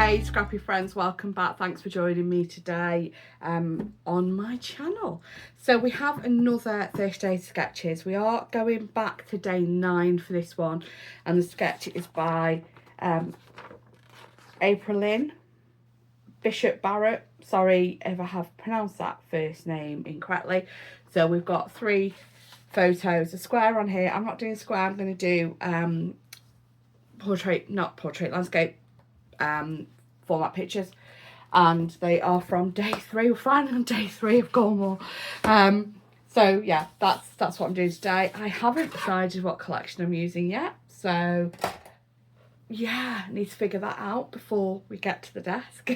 Hey Scrappy friends, welcome back. Thanks for joining me today on my channel. So we have another 30 Day Sketches. We are going back to day 9 for this one, and the sketch is by Aprilynne Bishop-Barrett. Sorry if I have pronounced that first name incorrectly. So we've got 3 photos, a square on here. I'm not doing square, I'm going to do landscape format pictures, and they are from day 3. We're finally on day 3 of Cornwall. So yeah, that's what I'm doing today. I haven't decided what collection I'm using yet, so yeah, I need to figure that out before we get to the desk.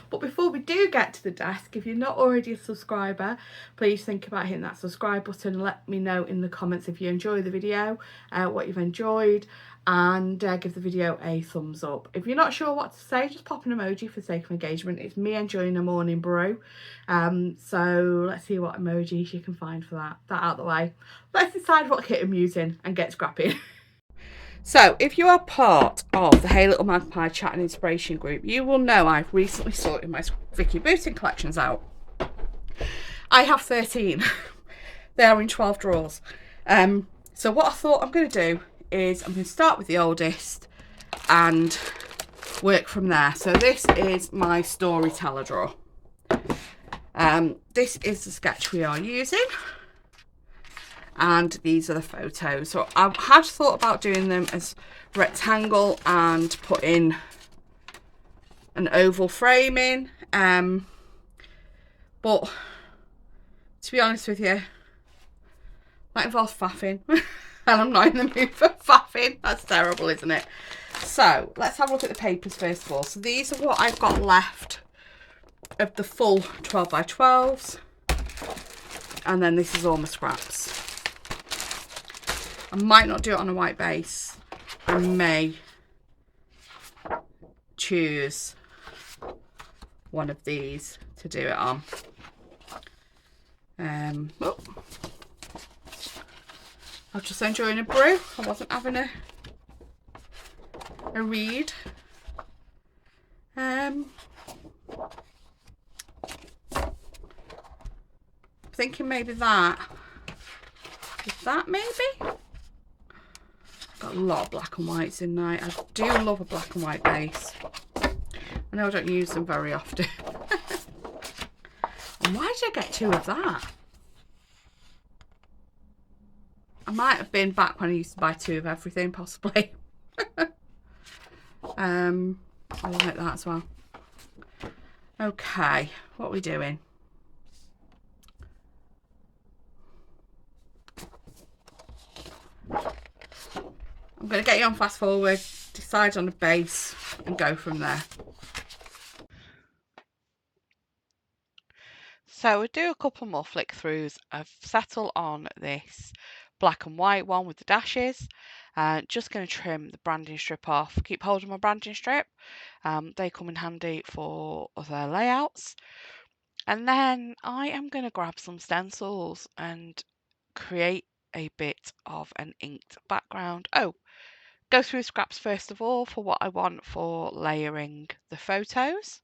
But before we do get to the desk, if you're not already a subscriber, please think about hitting that subscribe button. Let me know in the comments if you enjoy the video, what you've enjoyed, and give the video a thumbs up. If you're not sure what to say, just pop an emoji for the sake of engagement. It's me enjoying a morning brew. So let's see what emojis you can find for that. That out of the way. Let's decide what kit I'm using and get scrapping. So, if you are part of the Hey Little Magpie Chat and Inspiration group, you will know I've recently sorted my Vicki Boutin collections out. I have 13. They are in 12 drawers. So what I thought I'm going to do is I'm going to start with the oldest and work from there. So this is my storyteller drawer. This is the sketch we are using. And these are the photos. So I had thought about doing them as rectangle and putting an oval frame in, but to be honest with you, that involves faffing and I'm not in the mood for faffing. That's terrible, isn't it? So let's have a look at the papers first of all. So these are what I've got left of the full 12 by 12s, and then this is all my scraps. I might not do it on a white base. I may choose one of these to do it on. I was just enjoying a brew. I wasn't having a read. Thinking maybe that. Is that maybe? Got a lot of black and whites in there. I do love a black and white base. I know I don't use them very often. And why did I get 2 of that? I might have been back when I used to buy 2 of everything, possibly. I like that as well. Okay, what are we doing? I'm going to get you on fast forward, decide on a base and go from there. So we'll do a couple more flick throughs. I've settled on this black and white one with the dashes. Just going to trim the branding strip off. Keep hold of my branding strip. They come in handy for other layouts. And then I am going to grab some stencils and create a bit of an inked background. Go through scraps first of all for what I want for layering the photos,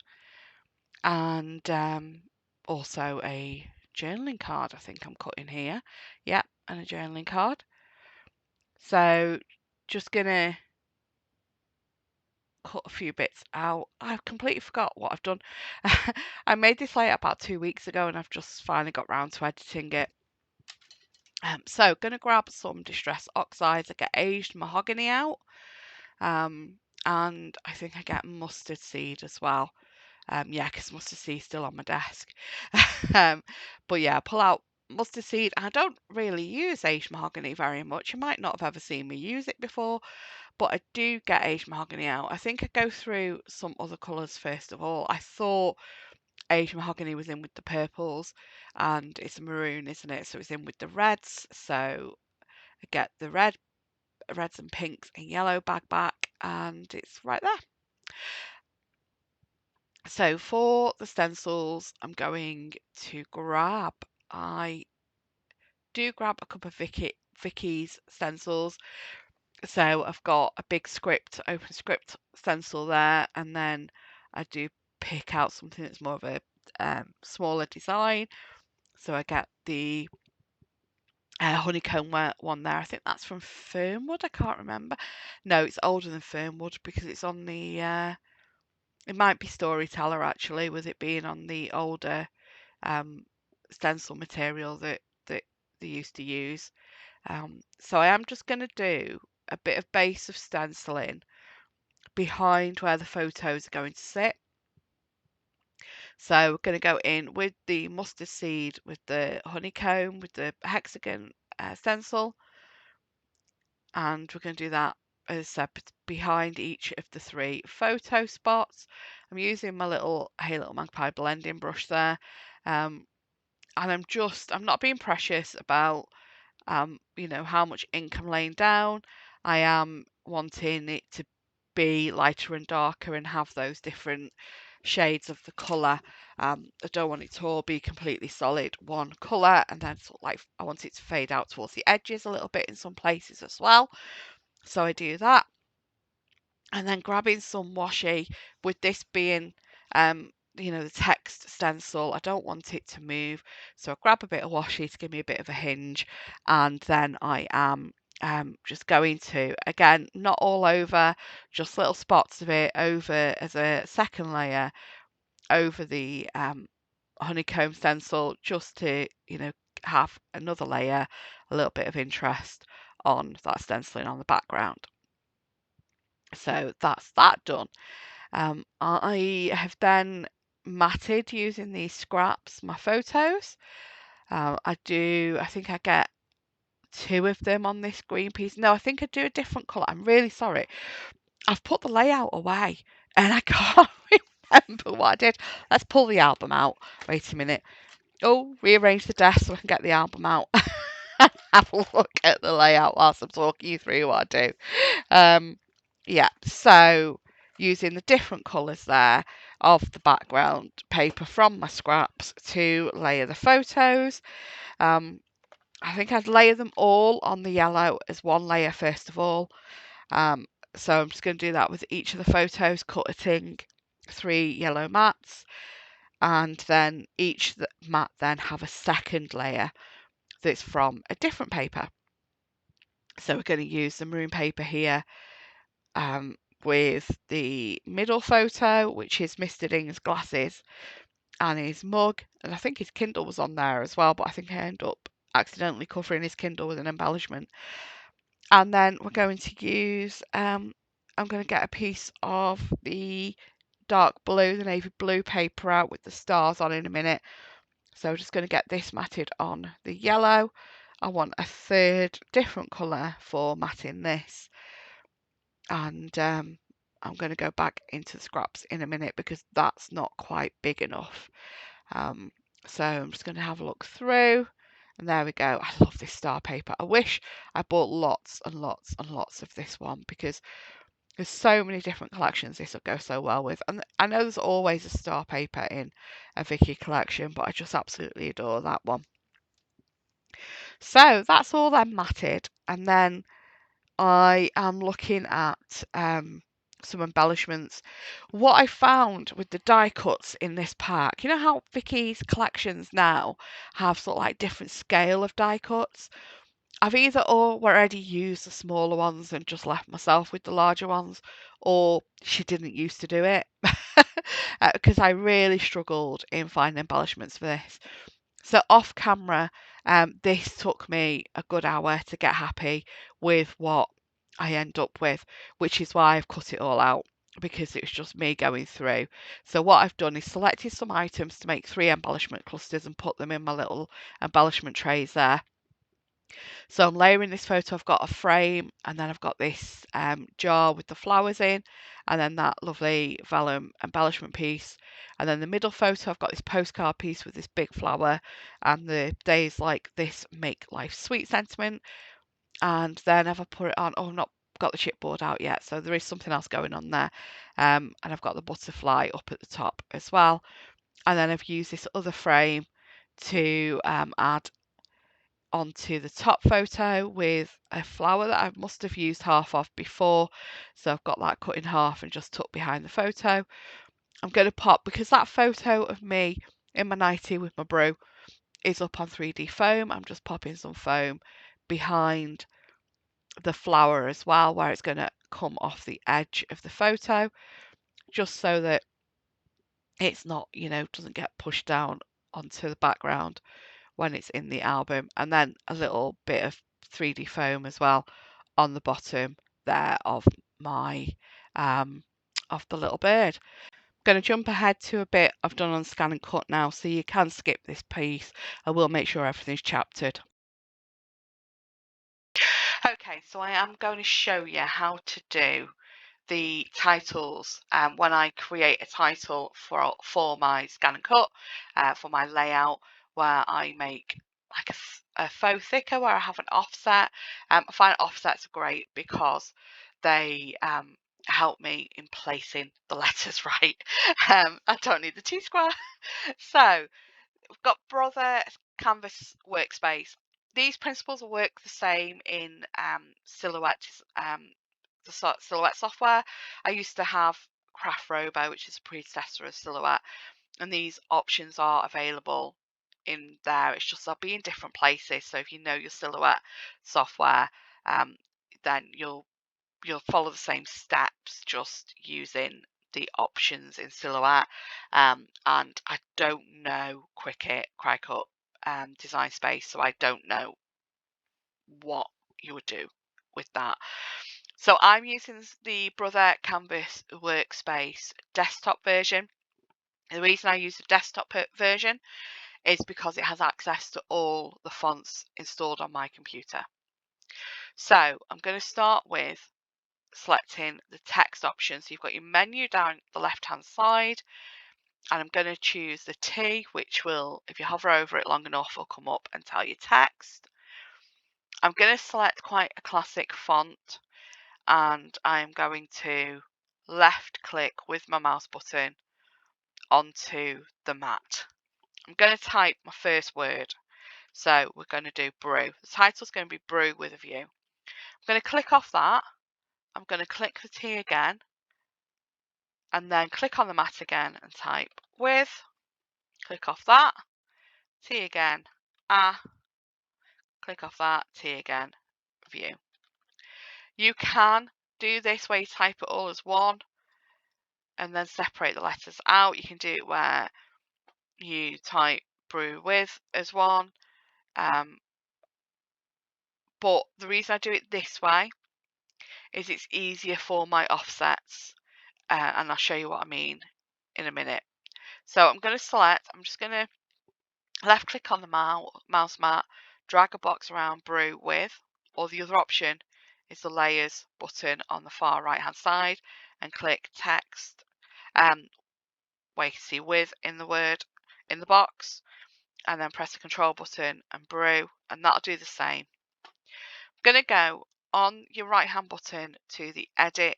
and also a journaling card I think I'm cutting here. Yep, and a journaling card. So just gonna cut a few bits out. I've completely forgot what I've done. I made this layout about 2 weeks ago and I've just finally got round to editing it. So going to grab some Distress Oxides. I get aged mahogany out, and I think I get mustard seed as well. Yeah, because mustard seed's still on my desk. But yeah, pull out mustard seed. I don't really use aged mahogany very much. You might not have ever seen me use it before, but I do get aged mahogany out. I think I go through some other colours first of all. I thought aged mahogany was in with the purples, and it's a maroon, isn't it? So it's in with the reds. So I get the reds and pinks and yellow back, and it's right there. So for the stencils, I'm going to grab, I do grab a couple of Vicky's stencils. So I've got a big open script stencil there, and then I do pick out something that's more of a smaller design. So I get the honeycomb one there. I think that's from Fernwood. I can't remember. No, it's older than Fernwood because it's on the. It might be Storyteller actually, with it being on the older stencil material that they used to use. So I am just going to do a bit of base of stenciling behind where the photos are going to sit. So we're going to go in with the mustard seed, with the honeycomb, with the hexagon stencil, and we're going to do that as I said behind each of the 3 photo spots. I'm using my little Hey Little Magpie blending brush there, and I'm not being precious about how much ink I'm laying down. I am wanting it to be lighter and darker and have those different shades of the colour. I don't want it to all be completely solid one colour, and then sort of like I want it to fade out towards the edges a little bit in some places as well. So I do that, and then grabbing some washi, with this being the text stencil, I don't want it to move, so I grab a bit of washi to give me a bit of a hinge, and then I am just going to, again, not all over, just little spots of it over as a second layer over the honeycomb stencil, just to have another layer, a little bit of interest on that stenciling on the background. So that's that done. I have then matted using these scraps my photos. I think I get 2 of them on this green piece. No, I think I do a different colour. I'm really sorry. I've put the layout away and I can't remember what I did. Let's pull the album out. Wait a minute. Oh, rearrange the desk so I can get the album out and have a look at the layout whilst I'm talking you through what I do. Yeah, so using the different colours there of the background paper from my scraps to layer the photos. I think I'd layer them all on the yellow as one layer first of all. So I'm just going to do that with each of the photos, cutting 3 yellow mats, and then each mat then have a second layer that's from a different paper. So we're going to use the maroon paper here with the middle photo, which is Mr. Ding's glasses and his mug, and I think his Kindle was on there as well, but I think I ended up accidentally covering his Kindle with an embellishment. And then we're going to use, I'm going to get a piece of the dark blue, the navy blue paper out with the stars on in a minute. So I'm just going to get this matted on the yellow. I want a third different colour for matting this. And I'm going to go back into the scraps in a minute because that's not quite big enough. So I'm just going to have a look through, and there we go. I love this star paper. I wish I bought lots and lots and lots of this one because there's so many different collections this will go so well with. And I know there's always a star paper in a Vicki collection, but I just absolutely adore that one. So that's all then matted, and then I am looking at some embellishments. What I found with the die cuts in this pack, you know how Vicki's collections now have sort of like different scale of die cuts? I've either already used the smaller ones and just left myself with the larger ones, or she didn't used to do it. Because I really struggled in finding embellishments for this. So off camera, this took me a good hour to get happy with what I end up with, which is why I've cut it all out, because it was just me going through. So what I've done is selected some items to make 3 embellishment clusters and put them in my little embellishment trays there. So I'm layering this photo. I've got a frame, and then I've got this jar with the flowers in, and then that lovely vellum embellishment piece. And then the middle photo, I've got this postcard piece with this big flower and the days like this make life sweet sentiment. And then I've put it on, I've not got the chipboard out yet, so there is something else going on there. And I've got the butterfly up at the top as well. And then I've used this other frame to add onto the top photo with a flower that I must have used half of before. So I've got that cut in half and just tucked behind the photo. I'm going to pop, because that photo of me in my nightie with my brew is up on 3D foam, I'm just popping some foam behind the flower as well, where it's going to come off the edge of the photo, just so that it's not, doesn't get pushed down onto the background when it's in the album. And then a little bit of 3D foam as well on the bottom there of my of the little bird. I'm going to jump ahead to a bit I've done on Scan and Cut now, so you can skip this piece. I will make sure everything's chaptered. Okay, so I am going to show you how to do the titles when I create a title for my Scan and Cut, for my layout, where I make like a faux thicker where I have an offset. I find offsets are great because they help me in placing the letters right. I don't need the T-square. So we've got Brother Canvas Workspace. These principles will work the same in Silhouette, the Silhouette software. I used to have Craft Robo, which is a predecessor of Silhouette, and these options are available in there. It's just they'll be in different places. So if you know your Silhouette software, then you'll follow the same steps, just using the options in Silhouette. And I don't know Cricut, Design Space, so I don't know what you would do with that. So I'm using the Brother Canvas Workspace desktop version. The reason I use the desktop version is because it has access to all the fonts installed on my computer. So I'm going to start with selecting the text option. So you've got your menu down the left hand side, and I'm going to choose the T, which will, if you hover over it long enough, will come up and tell you text. I'm going to select quite a classic font, and I'm going to left click with my mouse button onto the mat. I'm going to type my first word. So we're going to do brew. The title's going to be brew with a view. I'm going to click off that. I'm going to click the T again, and then click on the mat again and type with. Click off that, T again, click off that, T again, view. You can do this where you type it all as one and then separate the letters out. You can do it where you type brew with as one. But the reason I do it this way is it's easier for my offsets. And I'll show you what I mean in a minute. So I'm going to select, I'm just going to left click on the mouse mat, drag a box around brew with, or the other option is the layers button on the far right hand side, and click text where you can see with in the box, and then press the control button and brew, and that'll do the same. I'm going to go on your right hand button to the edit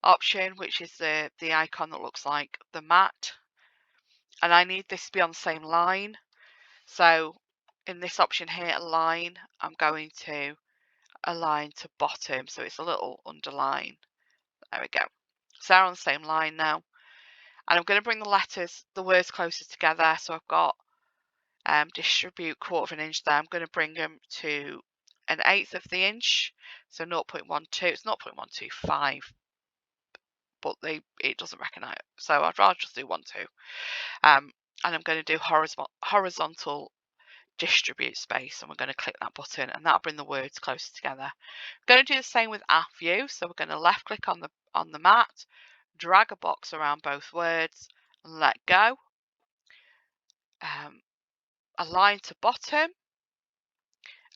option, which is the icon that looks like the mat, and I need this to be on the same line. So in this option here, align, I'm going to align to bottom, so it's a little underline. There we go. So they're on the same line now. And I'm going to bring the words closer together. So I've got distribute 1/4 inch there. I'm going to bring them to 1/8 of the inch, so 0.12. It's 0.125, but it doesn't recognise it. So I'd rather just do 1/2. And I'm going to do horizontal distribute space, and we're going to click that button, and that'll bring the words closer together. We're going to do the same with our view, so we're going to left click on the mat, drag a box around both words, and let go. Align to bottom,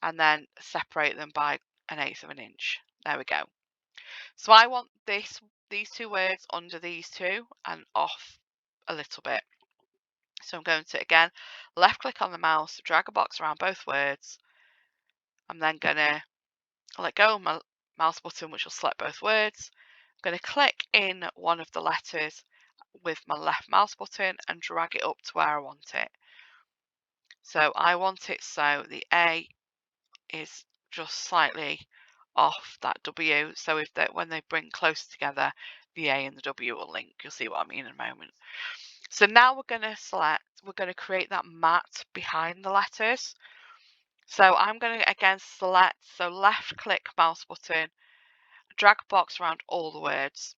and then separate them by 1/8 of an inch. There we go. So I want these two words under these two and off a little bit. So I'm going to, again, left click on the mouse, drag a box around both words. I'm then going to let go of my mouse button, which will select both words. I'm going to click in one of the letters with my left mouse button and drag it up to where I want it. So I want it so the A is just slightly off that W, so when they bring close together, the A and the W will link. You'll see what I mean in a moment. So now we're going to create that mat behind the letters. So I'm going to again select, so left click mouse button, drag a box around all the words,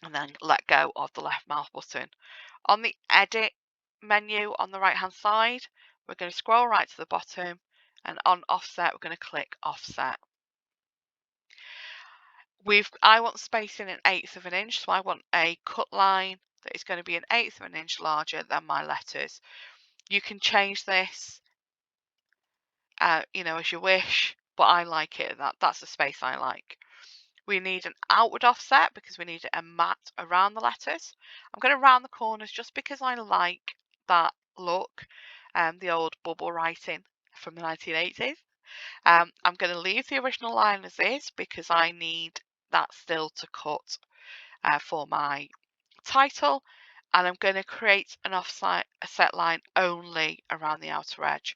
and then let go of the left mouse button. On the edit menu on the right hand side, we're going to scroll right to the bottom, and on offset we're going to click offset. I want spacing an 1/8 of an inch, so I want a cut line that is going to be an 1/8 of an inch larger than my letters. You can change this, you know, as you wish, but I like it. That's the space I like. We need an outward offset because we need a mat around the letters. I'm going to round the corners just because I like that look, the old bubble writing from the 1980s. I'm going to leave the original line as is because I need that still to cut for my title, and I'm going to create an offset line only around the outer edge.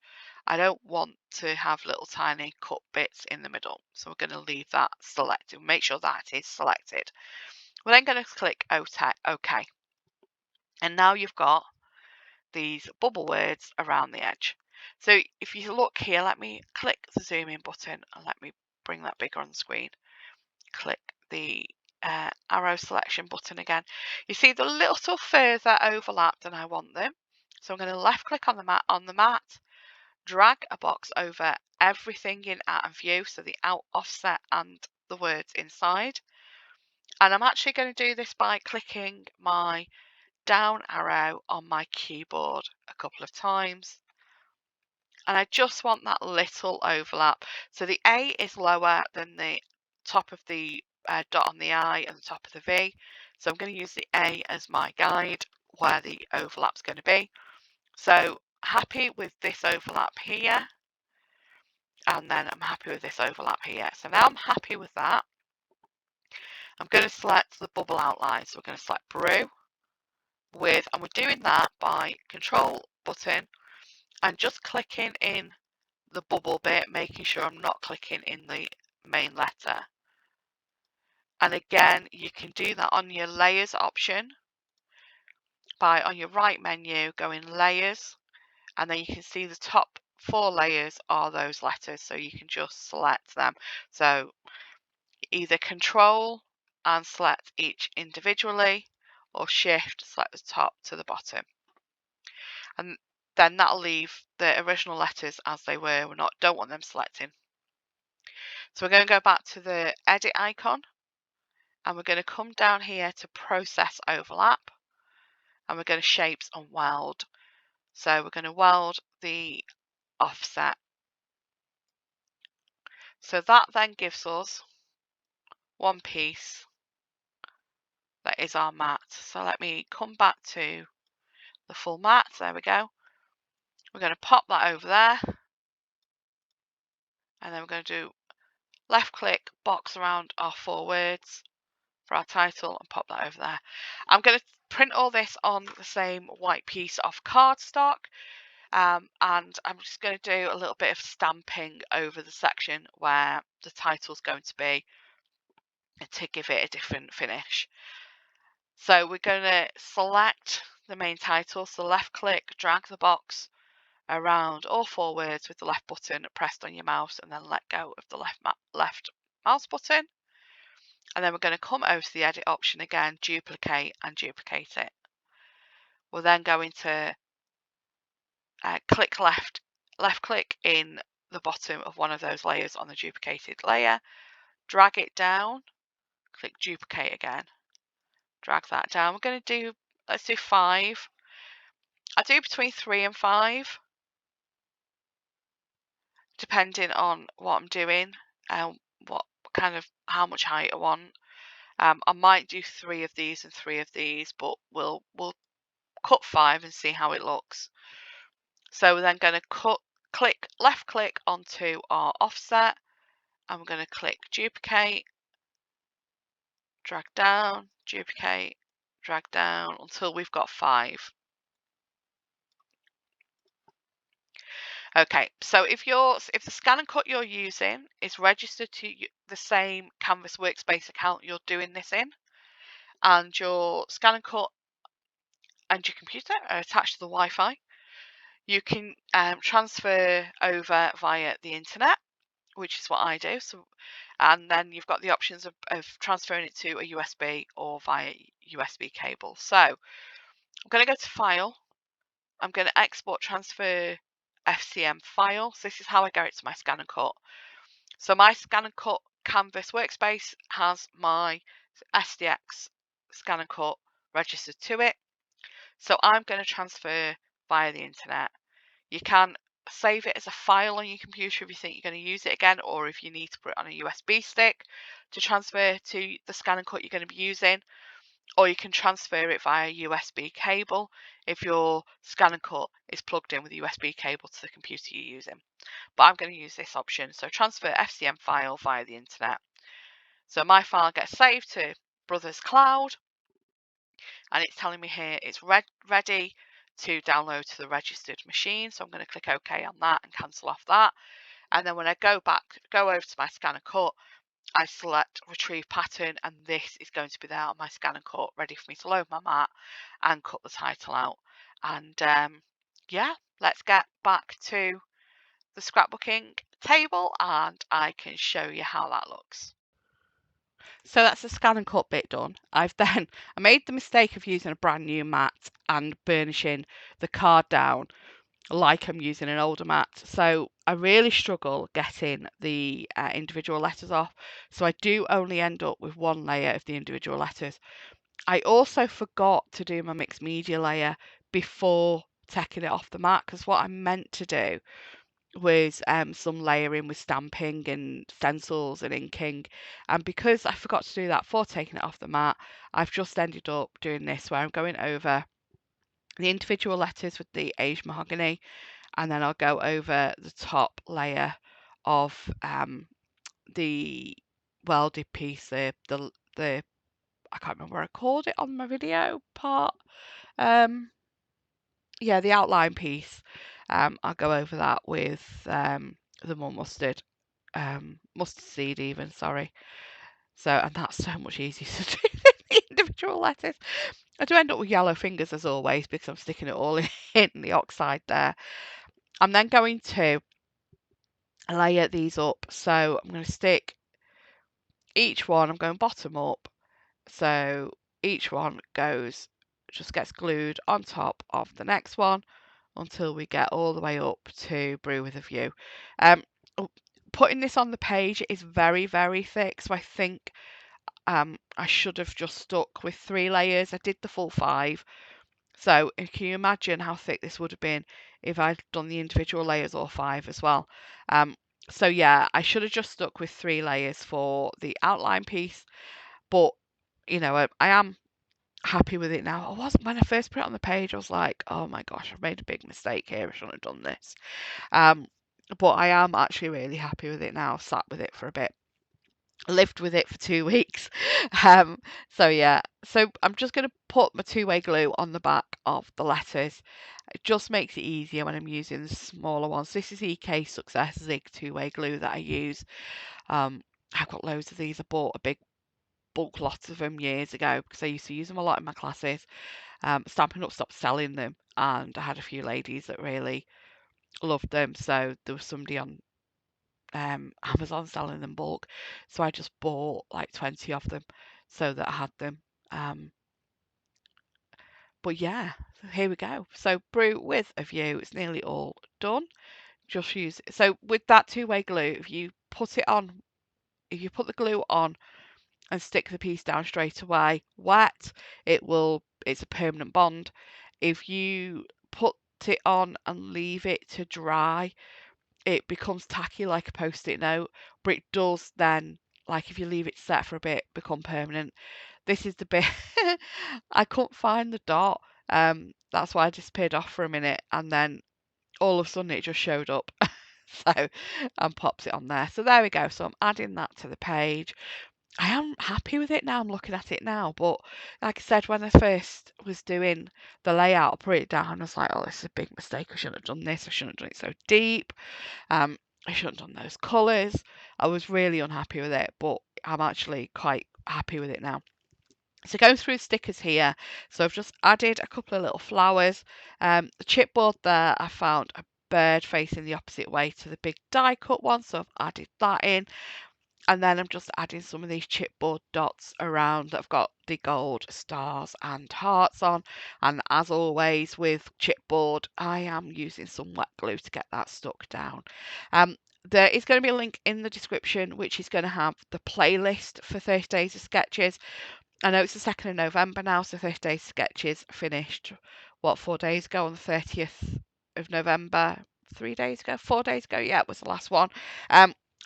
I don't want to have little tiny cut bits in the middle, so we're going to leave that selected. Make sure that is selected. We're then going to click OK, and now you've got these bubble words around the edge. So if you look here, let me click the zoom in button and let me bring that bigger on the screen. Click the arrow selection button again. You see the little further overlap than I want them. So I'm going to left click on the mat, drag a box over everything in out of view, so the out offset and the words inside. And I'm actually going to do this by clicking my down arrow on my keyboard a couple of times. And I just want that little overlap. So the A is lower than the top of the dot on the I and the top of the V. So I'm going to use the A as my guide where the overlap's going to be. So happy with this overlap here. And then I'm happy with this overlap here. So now I'm happy with that. I'm going to select the bubble outline. So we're going to select Brew and we're doing that by Control button and just clicking in the bubble bit, making sure I'm not clicking in the main letter. And again, you can do that on your layers option by on your right menu, go in layers, and then you can see the top 4 layers are those letters, so you can just select them. So either Control and select each individually, or Shift, select the top to the bottom. And then that'll leave the original letters as they were. Don't want them selecting. So we're going to go back to the edit icon, and we're going to come down here to process overlap, and we're going to shapes and weld. So we're going to weld the offset. So that then gives us one piece that is our mat. So let me come back to the full mat. There we go. We're going to pop that over there, and then we're going to do left click, box around our 4 words for our title and pop that over there. I'm going to print all this on the same white piece of cardstock, and I'm just going to do a little bit of stamping over the section where the title's going to be to give it a different finish. So we're going to select the main title, so left click, drag the box around all 4 words with the left button pressed on your mouse, and then let go of the left mouse button. And then we're going to come over to the edit option again, duplicate and duplicate it. We're then going to click left click in the bottom of one of those layers on the duplicated layer, drag it down, click duplicate again, drag that down. We're going to do, let's do 5. I do between 3 and 5, depending on what I'm doing and how much height I want. I might do 3 of these and 3 of these, but we'll cut 5 and see how it looks. So we're then going to left click onto our offset, and we're going to click duplicate, drag down, duplicate, drag down until we've got 5. Okay, so if the ScanNCut you're using is registered to the same Canvas Workspace account you're doing this in, and your ScanNCut and your computer are attached to the Wi-Fi, you can transfer over via the internet, which is what I do. So, and then you've got the options of transferring it to a USB or via USB cable. So I'm going to go to File. I'm going to export transfer FCM file. So this is how I get it to my ScanNCut. So my ScanNCut Canvas workspace has my SDX ScanNCut registered to it. So I'm going to transfer via the internet. You can save it as a file on your computer if you think you're going to use it again, or if you need to put it on a USB stick to transfer to the ScanNCut you're going to be using, or you can transfer it via USB cable if your ScanNCut is plugged in with a USB cable to the computer you're using. But I'm going to use this option. So transfer FCM file via the internet. So my file gets saved to Brother's Cloud, and it's telling me here it's ready to download to the registered machine. So I'm going to click OK on that and cancel off that. And then when I go over to my ScanNCut, I select retrieve pattern, and this is going to be there on my ScanNCut, ready for me to load my mat and cut the title out. And yeah, let's get back to the scrapbooking table and I can show you how that looks. So that's the ScanNCut bit done. I made the mistake of using a brand new mat and burnishing the card down like I'm using an older mat. So I really struggle getting the individual letters off. So I do only end up with one layer of the individual letters. I also forgot to do my mixed media layer before taking it off the mat, because what I meant to do was some layering with stamping and stencils and inking, and because I forgot to do that before taking it off the mat, I've just ended up doing this where I'm going over the individual letters with the aged mahogany, and then I'll go over the top layer of the welded piece, the I can't remember what I called it on my video part. Yeah, the outline piece. I'll go over that with the more mustard seed even, sorry. So, and that's so much easier to do than the individual letters. I do end up with yellow fingers as always because I'm sticking it all in the oxide there. I'm then going to layer these up. So I'm going to stick each one, I'm going bottom up. So each one just gets glued on top of the next one until we get all the way up to Brew with a View. Putting this on the page is very, very thick, so I think I should have just stuck with 3 layers. I did the full 5. So can you imagine how thick this would have been if I'd done the individual layers or 5 as well? So yeah, I should have just stuck with 3 layers for the outline piece, but you know, I am happy with it now. I wasn't when I first put it on the page. I was like, oh my gosh, I've made a big mistake here. I shouldn't have done this. But I am actually really happy with it now. I've sat with it for a bit. Lived with it for 2 weeks. So yeah, so I'm just going to put my two-way glue on the back of the letters. It just makes it easier when I'm using the smaller ones. This is EK Success Zig two-way glue that I use. I've got loads of these. I bought a big bulk lot of them years ago because I used to use them a lot in my classes. Stampin' Up stopped selling them, and I had a few ladies that really loved them. So there was somebody on Amazon selling them bulk, so I just bought like 20 of them so that I had them. But yeah, so here we go. So Brew with a View, it's nearly all done. Just use it. So with that two-way glue, if you put the glue on and stick the piece down straight away wet, it's a permanent bond. If you put it on and leave it to dry, it becomes tacky like a post-it note, but it does then, like if you leave it set for a bit, become permanent. This is the bit I couldn't find the dot. That's why I disappeared off for a minute, and then all of a sudden it just showed up. So and pops it on there. So there we go. So I'm adding that to the page. I am happy with it now. I'm looking at it now, but like I said, when I first was doing the layout, I put it down. I was like, oh, this is a big mistake. I shouldn't have done this. I shouldn't have done it so deep. I shouldn't have done those colours. I was really unhappy with it, but I'm actually quite happy with it now. So going through stickers here, so I've just added a couple of little flowers. The chipboard there, I found a bird facing the opposite way to the big die cut one, so I've added that in. And then I'm just adding some of these chipboard dots around that have got the gold stars and hearts on. And as always with chipboard, I am using some wet glue to get that stuck down. There is going to be a link in the description which is going to have the playlist for 30 Days of Sketches. I know it's the 2nd of November now, so 30 Days of Sketches finished, 4 days ago on the 30th of November? 3 days ago? 4 days ago? Yeah, it was the last one.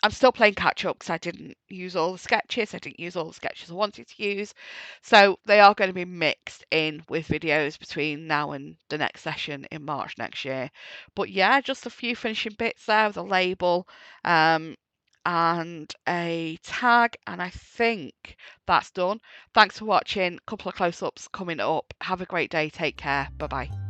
I'm still playing catch up because I didn't use all the sketches. I didn't use all the sketches I wanted to use. So they are going to be mixed in with videos between now and the next session in March next year. But yeah, just a few finishing bits there with a label and a tag. And I think that's done. Thanks for watching. A couple of close-ups coming up. Have a great day. Take care. Bye-bye.